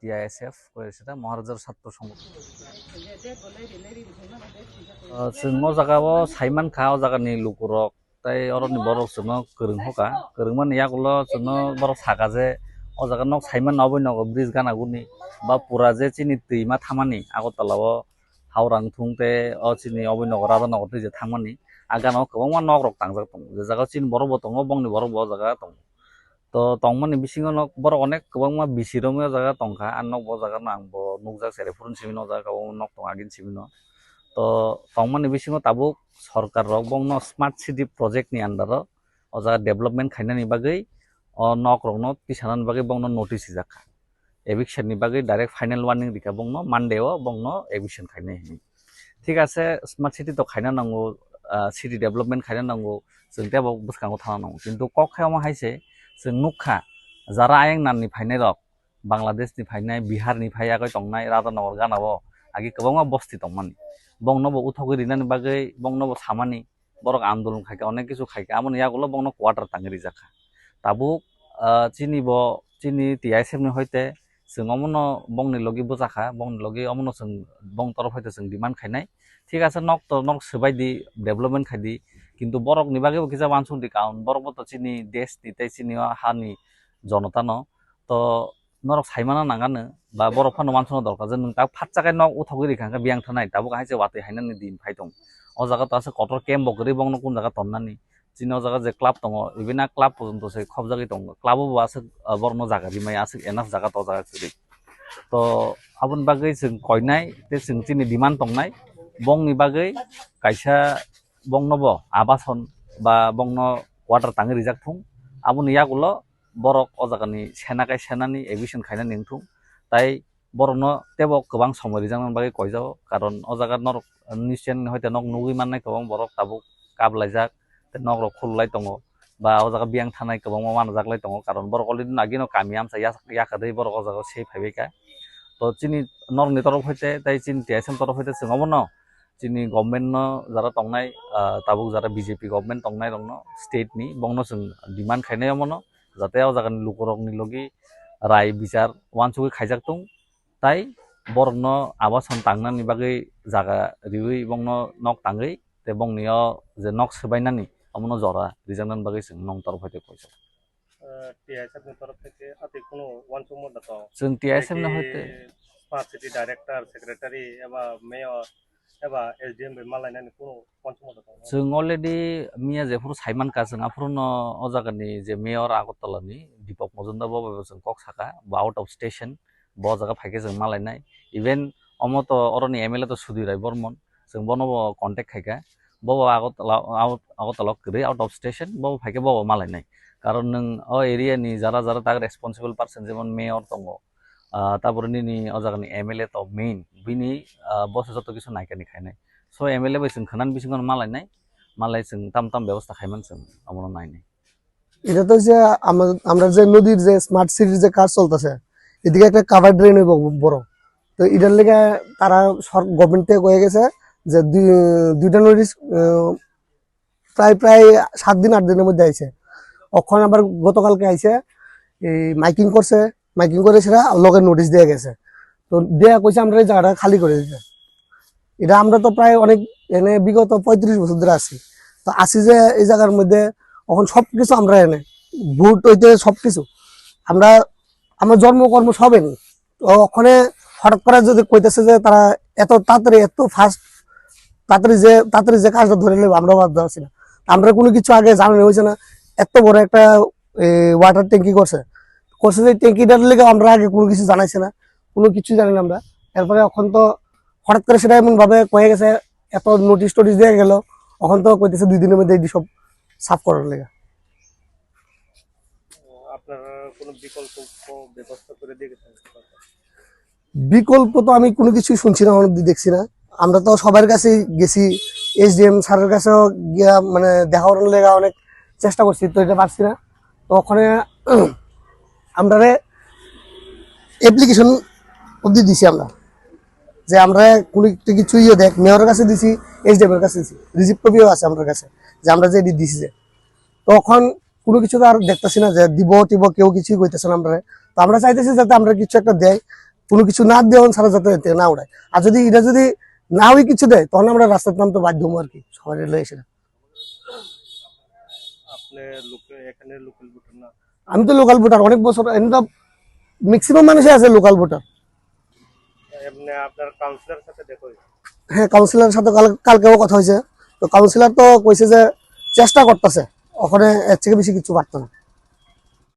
TISF সেটা মহারাজার ছাত্র সংগঠন जों जागाबो साइमान खा जागानि लुकुरक ताई अरनि बरक जोंनो गोरों हका गोरोंमोन यागुलो जोंनो बरक सागा जे अ जागा नक साइमान नबय नग ब्रिज गानागुनि बा पुरा जे चिनि दैमा थामानि आगरतलाव हावरां थुंते अ चिनि अबय नग राजा नग दैजे थामानि आगानाव गोबां नग रक तांजाक दं जे जागा चिनि बरक दङ बंनि बरक जागा दं तो तंमनि बिसिङाव नक बरक अनेक गोबां बिसिरमो जागा दंखा आन नक ब जागा नांबो नुकजा सेरे फुरन सिमिनो जागा नक दं आगिन सिमिनो तो तंमनि बिसिङाव ताबु सरकार रक बंनो स्मार्ट सिटी प्रोजेक्ट नि अंडर अ जागा डेभलपमेन्ट खायनानि बागै अ नक रकनो तिसानानि बागै बंनो नोटिस जाखा एविक्शन नि बागै डाइरेक्ट फाइनल वार्निंग दिखा बंनो मानडेव बंनो एविक्शन खायनाय हिनि ठीक आसे स्मार्ट सिटी तो खायना नांगौ सिटी डेभलपमेन्ट खायना नांगौ जों त्याबो बुसखांगो थाना नांगौ किन्तु कखायाव मा हायसे जों नुखा जारा आयंनानि फायनाय रक बांलादेशनि फायनाय बिहारनि फायागै तंनाय राधानगर गानावो आगि गोबां बस्ति तंमानि बंनोबो उथगै रिनानि बागै बंनोबो सामानि बरक आन्दोलन खायका अनेक किछु खायका आमन यागुलो बंनो क्वार्टार तांगरि जाखा ताबु चिनि TISF नि हयते जों अमनो बंनि लगी बुजाखा बंनि लगी अमनो जों बं तरफ हयते जों डिमान्ड खायनाय ठीक आसे नक तो नक सबायदि डेभलपमेन्ट खायदि किन्तु बरक नि बागै किजा वानसुंदि काउन बरक तो चिनि देश नि तै चिनि हानि जनता न तो नरक साइमाना नागानो बा बरक फानो वानसुनो दरकार जों ता फाटजागाय नक उथगै रिखांका बियां थानाय ताबु हायसे वातै हायनानि दिन फायदं अ जागा तासे कटर केम्प बगरि बंनो कुन जागा तन्नानि चिनो जागा जे क्लाब दङ इबिना क्लाब पर्यन्त से खबजागै दङ क्लाबो बासे बरनो जागा रिमाय आसे एनाफ जागा तो जागा करि तो आबुन बागै जों कयनाय ते जों चिनि डिमान्ड तंनाय बंनि बागै कायसा बंनोबो आबासन बा बंनो वाटार तांगि रिजाकथुं आबुन यागुलो बरक अ जागानि सेनाकाय सेनानि एविक्शन खायना निंथुं ताई बरनो तेबो गोबां समय रिजांनानि बागै कयजाव कारण अ जागा नरक निश्चय हयते नक नुगै माननाय गोबां बरक ताबु काबलायजाक ते नक रक खुललाय दङ बा अ जागा बियां थानाय गोबां मानजाकलाय दङ कारण बरक अलरेडि नागिनो कामियाम याखादै बरक अ जागा से फायबायका तो चिनि नरनि तरफ हयते ताई चिनि TISF तरफ हयते जोंबो न चिनि गभर्नमेन्ट न जारा तंनाय ताबुक जारा BJP गभर्नमेन्ट तंनाय दंनो स्टेट नि बंनो जों डिमान्ड खायनाय मनो जाते अ जागानि लुकरकनि लगी राय बिचार वानसुगै खायजाकथुं ताई बरनो आबासन तांनानि बागै जागा रिवै बंनो नक तांगै ते बंनियो जे नक सबायनानि अमनो जरा रिजांनानि बागै जों नं तरफ हयते कयजा TISF नि तरफ থেকে আতে কোনো ওয়ানসুম মত जों TISF नि हयते स्मार्ट सिटी डाइरेक्टर सेक्रेटारि एबा मेयर एबा SDM बे मालायनानि कोनो ओनसुम मत जों अलरेडि मिया जेफोर साइमान का जों आफुरनो अ जागानि जे मेयर आगरतलानि दीपक मजुमदार बाबा जों कक साका बा आउट अफ स्टेशन ब जागा फायके जों मालायनाय इभेन अमतो अरनि MLA तो सुधीर बर्मन जों बनबो कन्टेक्ट खायका बबो आगरतला गरै आउट अफ स्टेशन बबो फायके बबो मालायनाय कारण नों अ एरिया नि जारा जारा ताग रेसपन्सिबल पर्सन जेमन मेयर दङ तापर निनि अ जागानि MLA तो मेन बिनि बस जत किछु नायकानि खायनाय सो MLA बै जों खानान बिसिङाव मालायनाय मालाय जों ताम ताम ব্যবস্থা খাইमान जों আমनो नायनाय এটা তো যে আমরা যে নদীর যে স্মার্ট সিটির যে কাজ চলতেছে এদিকে একটা কাভার ড্রেন হইব বড় তো এটার লেগে তারা গভর্নমেন্ট থেকে কয়ে গেছে যে দুইটা নোটিশ প্রায় প্রায় 7 দিন 8 দিনের মধ্যে আইছে ওখানে আবার গতকালকে আইছে এই মাইকিং করছে মাইকিং করে সেটা লগের নোটিশ দিয়ে গেছে তো দেয়া কইছে আমরা এই জায়গাটা খালি করে দিতে এটা আমরা তো প্রায় অনেক এনে বিগত 35 বছর ধরে আছি তো আসি যে এই জায়গার মধ্যে এখন সবকিছু আমরা এনে ভোট হইতে সবকিছু আমরা আমার জন্মকর্ম সব এনে তো ওখানে হঠাৎ করে যদি কইতেছে যে তারা এত তাড়াতাড়ি এত ফাস্ট তাড়াতাড়ি যে কাজটা ধরে নেব আমরা বাধ্য আছি না আমরা কোনো কিছু আগে জানানো হয়েছে না এত বড় একটা ওয়াটার ট্যাঙ্কি করছে যে ট্যাঙ্কিটার লেগে আমরা আগে কোনো কিছু জানাইছে না কোনো কিছু জানি না আমরা এরপরে এখন তো হঠাৎ করে সেটা এমন ভাবে কয়ে গেছে এত নোটিশ টোটিশ দিয়ে গেল এখন তো কইতেছে 2 দিনের মধ্যে সব সাফ করার লেগে আপনারা কোনো বিকল্প ব্যবস্থা করে দিয়েছেন বিকল্প তো আমি কোনো কিছু শুনছি না অনেক দেখছি না আমরা তো সবার কাছে গেছি SDM স্যারের কাছেও গিয়া মানে দেখা করার লেগে অনেক চেষ্টা করছি তো এটা পারছি না তো ওখানে আমরা অ্যাপ্লিকেশন অবধি দিছি আমরা যে আমরা কোনো কিছু দেখ মেয়রের কাছে দিছি SDM এর কাছে দিছি রিসিপ্ট কপিও আছে আমার কাছে যে আমরা যে দিছি যে তখন কোনো কিছু তো আর দেখতেছি না যে দিব টিব কেউ কিছুই কইতেছে না আমরা। তো আমরা চাইতেছি যাতে আমরা কিছু একটা দেয়, কোনো কিছু না দেওয়া ছাড়া যাতে এতে না উড়ায়। আর যদি এটা যদি না ওই কিছু দেয় তখন আমরা রাস্তার নামতে বাধ্য হবো আর কি, সবাই লয়ে এসে। আপনি এখানে লোকাল ভোটার না? আমি তো লোকাল ভোটার, অনেক বছর এমনি তো ম্যাক্সিমাম মানুষই আছে লোকাল ভোটার। এমনি আপনার কাউন্সিলরের সাথে দেখা হয়েছে? হ্যাঁ, কাউন্সিলরের সাথে কালকেও কথা হয়েছে। তো কাউন্সিলর তো কইছে যে চেষ্টা করতেছে, ওখানে এর থেকে বেশি কিছু পারতো না।